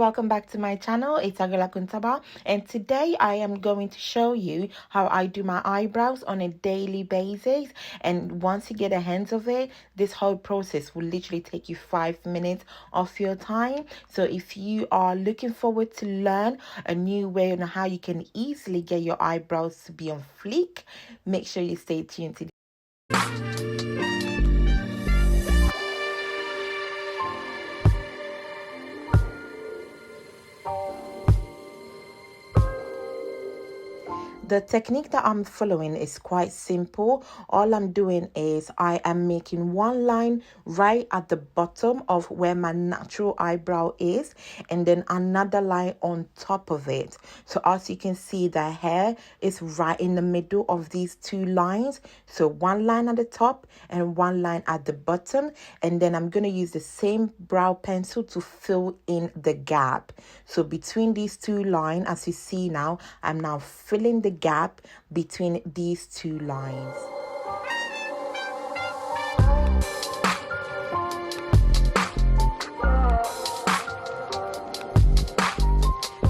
welcome back to my channel. It's Akontaba, and today I am going to show you how I do my eyebrows on a daily basis. And once you get a hands of it, this whole process will literally take you 5 minutes of your time. So if you are looking forward to learn a new way on how you can easily get your eyebrows to be on fleek, make sure you stay tuned to The technique that I'm following is quite simple. All I'm doing is I am making one line right at the bottom of where my natural eyebrow is, and then another line on top of it. So as you can see, the hair is right in the middle of these two lines. So one line at the top and one line at the bottom. And then I'm going to use the same brow pencil to fill in the gap. So between these two lines, as you see now, I'm now filling the gap between these two lines.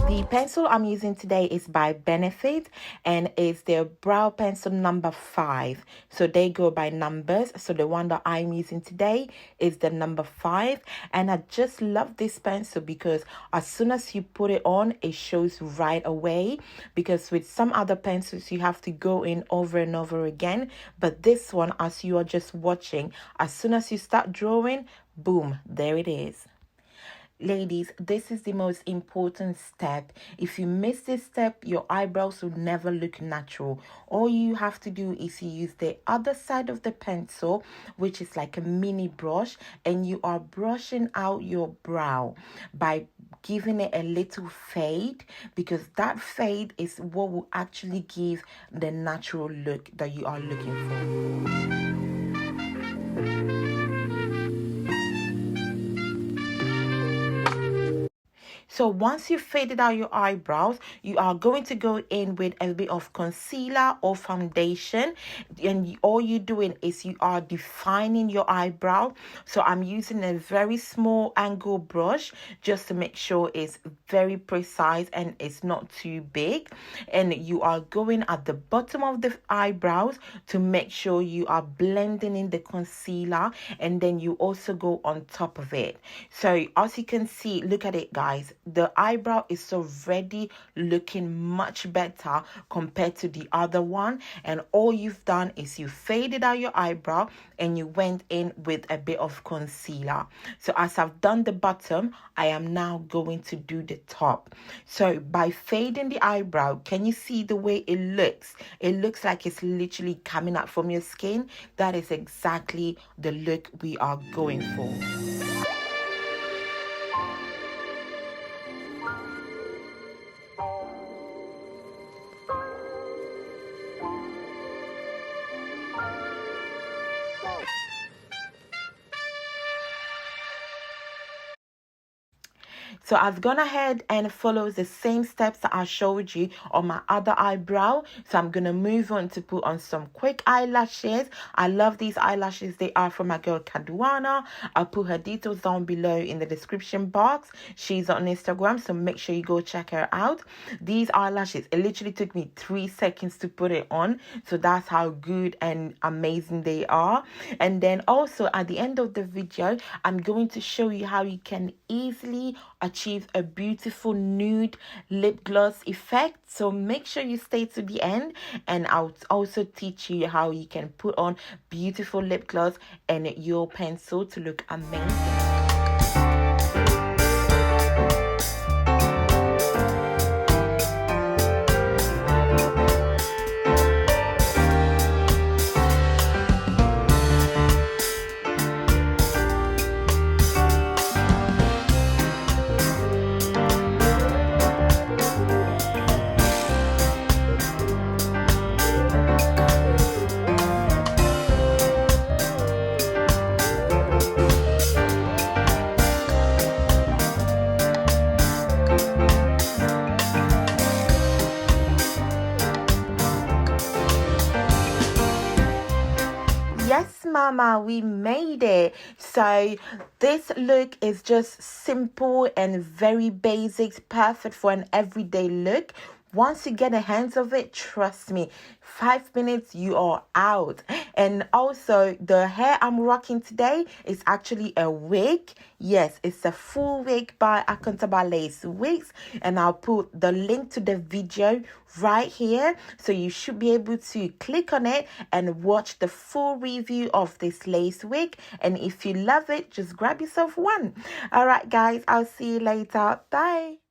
The pencil I'm using today is by Benefit, and it's their brow pencil number 5. So they go by numbers. So the one that I'm using today is the number 5. And I just love this pencil because as soon as you put it on, it shows right away. Because with some other pencils, you have to go in over and over again. But this one, as you are just watching, as soon as you start drawing, boom, there it is. Ladies, this is the most important step. If you miss this step, your eyebrows will never look natural. All you have to do is you use the other side of the pencil, which is like a mini brush, and you are brushing out your brow by giving it a little fade, because that fade is what will actually give the natural look that you are looking for. So once you've faded out your eyebrows, you are going to go in with a bit of concealer or foundation. And all you're doing is you are defining your eyebrow. So I'm using a very small angle brush just to make sure it's very precise and it's not too big. And you are going at the bottom of the eyebrows to make sure you are blending in the concealer. And then you also go on top of it. So as you can see, look at it, guys. The eyebrow is already looking much better compared to the other one. And all you've done is you faded out your eyebrow and you went in with a bit of concealer. So as I've done the bottom, I am now going to do the top. So by fading the eyebrow, can you see the way it looks? It looks like it's literally coming up from your skin. That is exactly the look we are going for. So I've gone ahead and followed the same steps that I showed you on my other eyebrow. So I'm going to move on to put on some quick eyelashes. I love these eyelashes. They are from my girl Kaduana. I'll put her details down below in the description box. She's on Instagram, so make sure you go check her out. These eyelashes, it literally took me 3 seconds to put it on. So that's how good and amazing they are. And then also at the end of the video, I'm going to show you how you can easily achieve a beautiful nude lip gloss effect. So make sure you stay to the end, and I'll also teach you how you can put on beautiful lip gloss and your pencil to look amazing. mama, we made it. So this look is just simple and very basic, perfect for an everyday look. Once you get the hands of it, trust me, 5 minutes you are out. And also the hair I'm rocking today is actually a wig. Yes, it's a full wig by Akontaba lace wigs, and I'll put the link to the video right here, so you should be able to click on it and watch the full review of this lace wig. And if you love it, just grab yourself one. All right guys, I'll see you later. Bye.